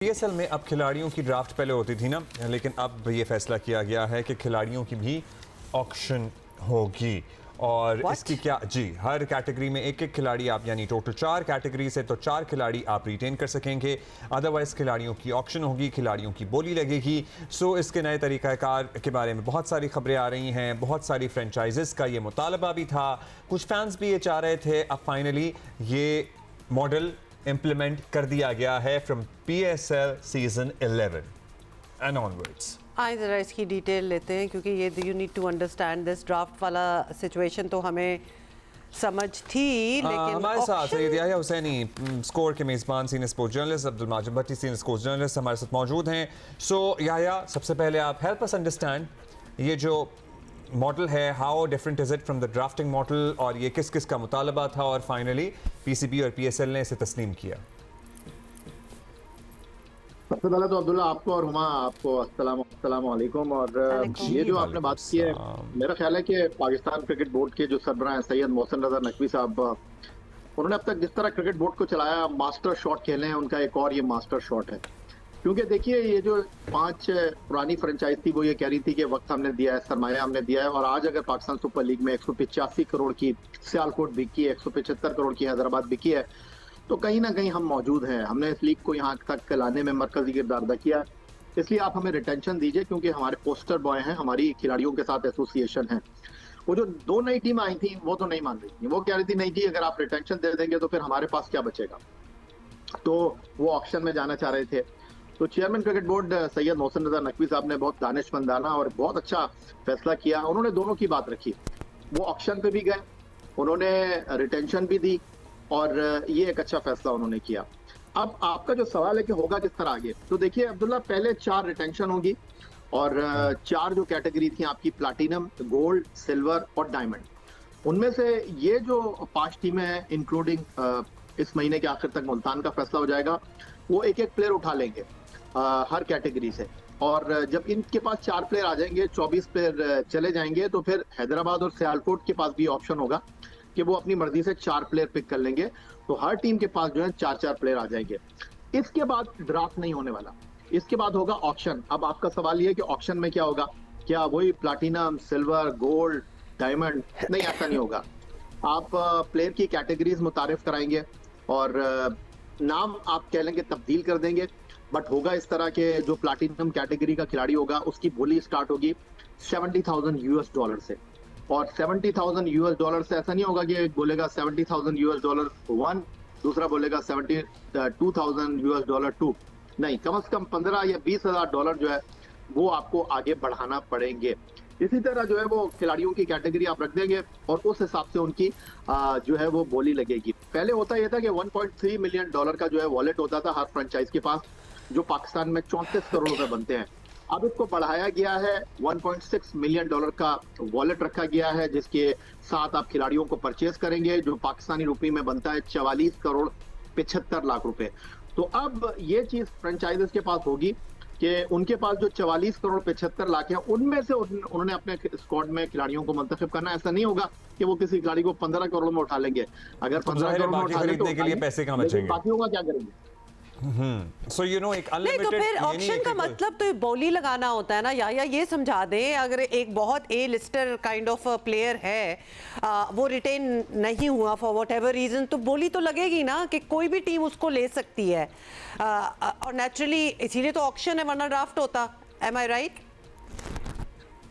PSL में अब खिलाड़ियों की ड्राफ्ट पहले होती थी ना, लेकिन अब ये फैसला किया गया है कि खिलाड़ियों की भी ऑक्शन होगी। और इसकी क्या जी, हर कैटेगरी में एक एक खिलाड़ी आप, यानी टोटल 4 कैटेगरी से तो 4 खिलाड़ी आप रिटेन कर सकेंगे। अदरवाइज खिलाड़ियों की ऑक्शन होगी, खिलाड़ियों की बोली लगेगी। सो इसके नए तरीक़ाकार के बारे में बहुत सारी खबरें आ रही हैं, बहुत सारी फ्रेंचाइजेस का ये मुतालबा भी था, कुछ फैंस भी ये चाह रहे थे। अब फाइनली ये मॉडल इम्प्लीमेंट कर दिया गया है from PSL season 11 and onwards. आइए ज़रा इसकी डिटेल लेते हैं, क्योंकि ये you need to understand this draft वाला सिचुएशन तो हमें समझ थी, लेकिन हमारे साथ सैयद याह्या हुसैनी, स्कोर के मेज़बान, senior sports journalist, Abdul Majid Bhatti, senior sports journalist हमारे साथ मौजूद हैं। सो याह्या, सबसे पहले आप हेल्प अस अंडरस्टैंड ये जो मॉडल है, how different is it from the drafting model, और ये किस किस का मुतालबा था और फाइनली PCB और PSL ने इसे तस्लीम किया। सबसे पहले तो अब्दुल्ला आपको और हुमा आपको अस्सलाम वालेकुम। और ये जो आपने बात की है, मेरा ख्याल है कि पाकिस्तान क्रिकेट बोर्ड के जो सरबराह हैं सैयद मोहसिन रजा नकवी साहब, उन्होंने अब तक जिस तरह क्रिकेट बोर्ड को चलाया, मास्टर शॉट खेले हैं, उनका एक और ये मास्टर शॉट है। क्योंकि देखिए, ये जो 5 पुरानी फ्रेंचाइज थी वो ये कह रही थी कि वक्त हमने दिया है, सरमाया हमने दिया है, और आज अगर पाकिस्तान सुपर लीग में 185 करोड़ की सियालकोट बिकी है, 175 करोड़ की हैदराबाद बिकी है, तो कहीं ना कहीं हम मौजूद हैं। हमने इस लीग को यहाँ तक लाने में मरकजी किरदार अदा किया, इसलिए आप हमें रिटेंशन दीजिए, क्योंकि हमारे पोस्टर बॉय हैं, हमारी खिलाड़ियों के साथ एसोसिएशन है। वो जो 2 नई टीम आई थी वो तो नहीं मान रही थी, वो कह रही थी नहीं जी, अगर आप रिटेंशन दे देंगे तो फिर हमारे पास क्या बचेगा, तो वो ऑक्शन में जाना चाह रहे थे। तो chairman cricket board Syed Mohsin Raza Naqvi साहब ने बहुत दानिशमंदाना और बहुत अच्छा फैसला किया। उन्होंने दोनों की बात रखी, वो ऑक्शन पे भी गए, उन्होंने रिटेंशन भी दी, और ये एक अच्छा फैसला उन्होंने किया। अब आपका जो सवाल है कि होगा किस तरह आगे, तो देखिए अब्दुल्ला, पहले 4 रिटेंशन होगी, और 4 जो कैटेगरी थी आपकी, प्लाटिनम, गोल्ड, सिल्वर और डायमंड, उनमें से ये जो 5 टीमें हैं, इंक्लूडिंग इस महीने के आखिर तक मुल्तान का फैसला हो जाएगा, वो एक एक प्लेयर उठा लेंगे हर कैटेगरी से। और जब इनके पास 4 प्लेयर आ जाएंगे, 24 प्लेयर चले जाएंगे, तो फिर हैदराबाद और सियालकोट के पास भी ऑप्शन होगा कि वो अपनी मर्जी से 4 प्लेयर पिक कर लेंगे। तो हर टीम के पास जो है 4-4 प्लेयर आ जाएंगे। इसके बाद ड्राफ्ट नहीं होने वाला, इसके बाद होगा ऑक्शन। अब आपका सवाल ये है कि ऑक्शन में क्या होगा, क्या वही प्लाटिनम, सिल्वर, गोल्ड, डायमंड? नहीं, ऐसा नहीं होगा। आप प्लेयर की कैटेगरीज मुतारिफ कराएंगे और नाम आप कह लेंगे तब्दील कर देंगे, बट होगा इस तरह के जो प्लाटिनम कैटेगरी का खिलाड़ी होगा उसकी बोली स्टार्ट होगी $70,000 से, और $70,000 से ऐसा नहीं होगा कि एक बोलेगा $70,000 1, दूसरा बोलेगा $72,000 2, नहीं, कम से कम $15,000 या $20,000 जो है वो आपको आगे बढ़ाना पड़ेंगे। इसी तरह जो है वो खिलाड़ियों की कैटेगरी आप रख देंगे और उस हिसाब से उनकी जो है वो बोली लगेगी। पहले होता यह था कि $1.3 मिलियन का जो है वॉलेट होता था हर फ्रेंचाइज के पास, जो पाकिस्तान में 34 करोड़ रुपए बनते हैं। अब इसको बढ़ाया गया है, $1.6 मिलियन का वॉलेट रखा गया है, जिसके साथ आप खिलाड़ियों को परचेज करेंगे, जो पाकिस्तानी रुपये में बनता है 44 करोड़ 75 लाख रुपए। तो अब ये चीज फ्रेंचाइजेस के पास होगी कि उनके पास जो 44 करोड़ 75 लाख है, उनमें से उन्होंने अपने स्क्वाड में खिलाड़ियों को मुंतखब करना। ऐसा नहीं होगा कि वो किसी खिलाड़ी को 15 करोड़ में उठा लेंगे। अगर 15 करोड़ में उठा लेंगे के लिए पैसे कहाँ बचेंगे, बाकियों का क्या करेंगे? So, you know, एक नहीं, तो फिर ऑक्शन का मतलब तो बोली लगाना होता है ना। या ये समझा दें, अगर एक बहुत ए लिस्टर काइंड ऑफ प्लेयर है, वो रिटेन नहीं हुआ फॉर वॉट एवर रीजन, तो बोली तो लगेगी ना कि कोई भी टीम उसको ले सकती है, और नेचुरली इसीलिए तो ऑक्शन है, वरना ड्राफ्ट होता। एम आई राइट?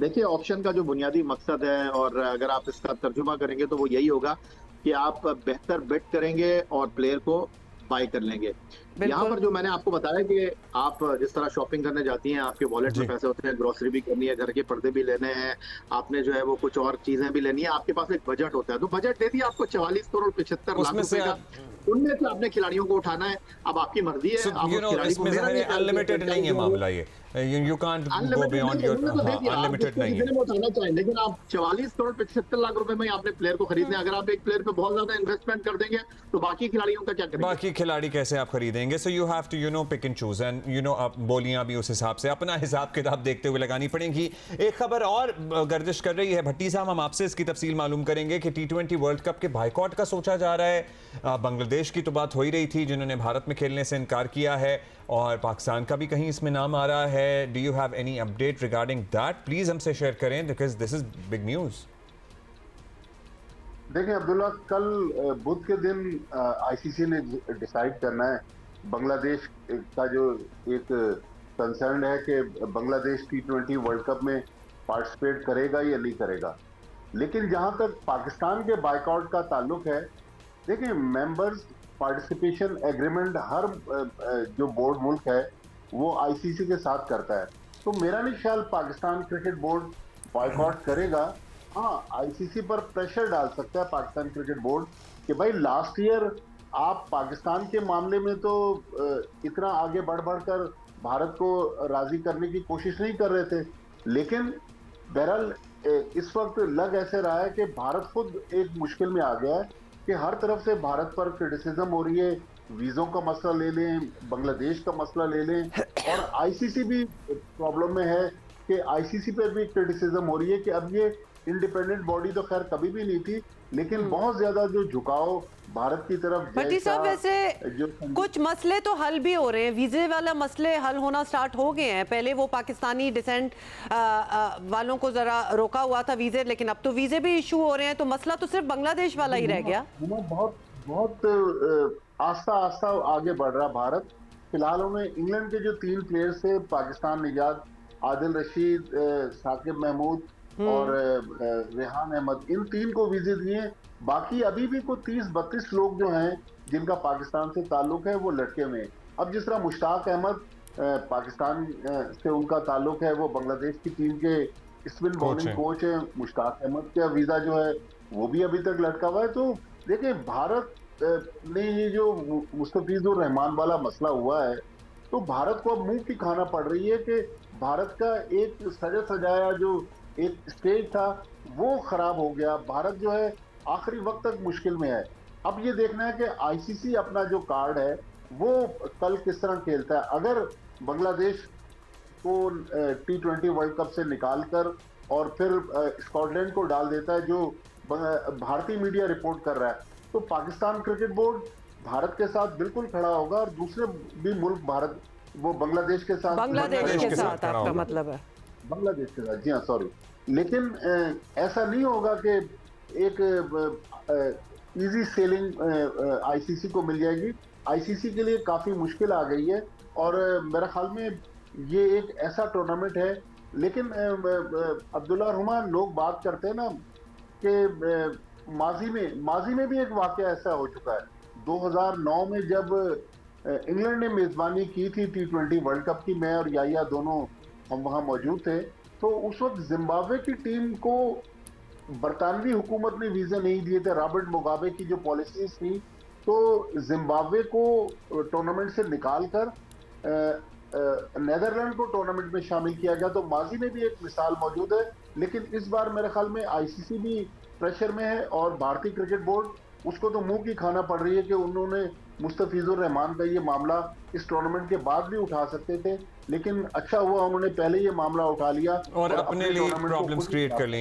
देखिए, ऑप्शन का जो बुनियादी मकसद है, और अगर आप इसका तर्जुमा करेंगे तो वो यही होगा कि आप बेहतर बेट करेंगे और प्लेयर को बाय कर लेंगे। यहाँ पर जो मैंने आपको बताया कि आप जिस तरह शॉपिंग करने जाती हैं, आपके वॉलेट में पैसे होते हैं, ग्रोसरी भी करनी है, घर के पर्दे भी लेने हैं, आपने जो है वो कुछ और चीजें भी लेनी है, आपके पास एक बजट होता है। तो बजट दे दिया आपको 44 करोड़ 75 लाख रुपए का, उनमें से आपने खिलाड़ियों को उठाना है। अब आपकी मर्जी है, आप खिलाड़ी को, अनलिमिटेड नहीं है मामला, ये you can't go beyond your unlimited नहीं है। उठाना चाहिए, लेकिन आप 44 करोड़ 75 लाख रुपए में आपने प्लेयर को खरीदना है। अगर आप एक प्लेयर पे बहुत ज्यादा इन्वेस्टमेंट कर देंगे तो बाकी खिलाड़ियों का क्या करेंगे? बाकी खिलाड़ी कैसे आप खरीदेंगे? So you have to pick and choose and आप बोलियां भी उस हिसाब से अपना हिसाब किताब देखते हुए लगानी पड़ेंगी। एक खबर और गर्दिश कर रही है भट्टी साहब, हम आपसे इसकी तफसील मालूम करेंगे कि T20 वर्ल्ड कप के बायकॉट का सोचा जा रहा है। बांग्लादेश की तो बात हो ही रही थी जिन्होंने भारत में खेलने से इनकार किया है, और पाकिस्तान का भी कहीं इसमें नाम आ रहा है। Do you have any update regarding that? Please हमसे शेयर करें because this is big news. देखिए अब्दुल्ला, कल बुध के दिन आईसीसी ने डिसाइड करना है बांग्लादेश का जो एक कंसर्न है कि बांग्लादेश T20 वर्ल्ड कप में पार्टिसिपेट करेगा या नहीं करेगा। लेकिन जहां तक पाकिस्तान के बायकॉट का ताल्लुक है, देखिए मेंबर्स पार्टिसिपेशन एग्रीमेंट हर जो बोर्ड मुल्क है वो आईसीसी के साथ करता है। तो मेरा नहीं ख्याल पाकिस्तान क्रिकेट बोर्ड बॉयकॉट करेगा। हाँ, आईसीसी पर प्रेशर डाल सकता है पाकिस्तान क्रिकेट बोर्ड कि भाई लास्ट ईयर आप पाकिस्तान के मामले में तो इतना आगे बढ़ बढ़कर भारत को राजी करने की कोशिश नहीं कर रहे थे, लेकिन बहरहाल इस वक्त लग ऐसे रहा है कि भारत खुद एक मुश्किल में आ गया है कि हर तरफ से भारत पर क्रिटिसिज्म हो रही है। वीज़ों का मसला ले लें, बांग्लादेश का मसला ले लें, और आईसीसी भी प्रॉब्लम में है कि आईसीसी पर भी क्रिटिसिज्म हो रही है कि अब ये इंडिपेंडेंट बॉडी तो खैर कभी भी नहीं थी, लेकिन बहुत ज्यादा जो झुकाव भारत की तरफ भट्टी साहब, वैसे कुछ मसले तो हल भी हो रहे हैं। वीजे वाला मसले हल होना स्टार्ट हो गए हैं। पहले वो पाकिस्तानी डिसेंट वालों को जरा रोका हुआ था वीजे, लेकिन अब तो वीजे भी इशू हो रहे हैं। तो मसला तो सिर्फ बांग्लादेश वाला ही रह गया। बहुत बहुत आस्ता आस्ता आगे बढ़ रहा भारत। फिलहाल उन्हें इंग्लैंड के जो 3 प्लेयर्स थे, पाकिस्तान निजात, आदिल रशीद, साकिब महमूद और रेहान अहमद, इन 3 को वीजे दिए। बाकी अभी भी कोई 30-32 लोग जो हैं जिनका पाकिस्तान से ताल्लुक है वो लटके हुए हैं। अब जिस तरह मुश्ताक अहमद पाकिस्तान से उनका ताल्लुक है, वो बांग्लादेश की टीम के स्पिन बॉलिंग कोच है। मुश्ताक अहमद का वीजा जो है वो भी अभी तक लटका हुआ है। तो देखिए, भारत ने ये जो मुस्तफिजुर रहमान वाला मसला हुआ है, तो भारत को अब मुंह की खाना पड़ रही है कि भारत का एक सजा सजाया जो एक स्टेज था वो खराब हो गया। भारत जो है आखिरी वक्त तक मुश्किल में है। अब ये देखना है कि आईसीसी अपना जो कार्ड है वो कल किस तरह खेलता है। अगर बांग्लादेश को T20 वर्ल्ड कप से निकालकर और फिर स्कॉटलैंड को डाल देता है, जो भारतीय मीडिया रिपोर्ट कर रहा है, तो पाकिस्तान क्रिकेट बोर्ड भारत के साथ बिल्कुल खड़ा होगा, और दूसरे भी मुल्क भारत वो बांग्लादेश के साथ आपका मतलब है बांग्लादेश के साथ, जी हाँ, सॉरी। लेकिन ऐसा नहीं होगा कि एक इजी सेलिंग आईसीसी को मिल जाएगी। आईसीसी के लिए काफी मुश्किल आ गई है, और मेरा ख्याल में ये एक ऐसा टूर्नामेंट है। लेकिन अब्दुल्ला रहमान, लोग बात करते हैं ना कि माजी में भी एक वाकया ऐसा हो चुका है। 2009 में जब इंग्लैंड ने मेजबानी की थी T20 वर्ल्ड कप की, मैं और याया दोनों हम वहां मौजूद थे, तो उस वक्त जिम्बाब्वे की टीम को बरतानवी हुकूमत ने वीज़े नहीं दिए थे। रॉबर्ट मुगाबे की जो पॉलिसीज थी, तो जिम्बाब्वे को टूर्नामेंट से निकालकर नेदरलैंड को टूर्नामेंट में शामिल किया गया। तो माजी में भी एक मिसाल मौजूद है, लेकिन इस बार मेरे ख्याल में आईसीसी भी प्रेशर में है, और भारतीय क्रिकेट बोर्ड उसको तो मुंह की खाना पड़ रही है कि उन्होंने मुस्तफिजुर रहमान का ये मामला इस टूर्नामेंट के बाद भी उठा सकते थे, लेकिन अच्छा हुआ उन्होंने पहले ये मामला उठा लिया और अपने लिए प्रॉब्लम्स क्रिएट कर ली।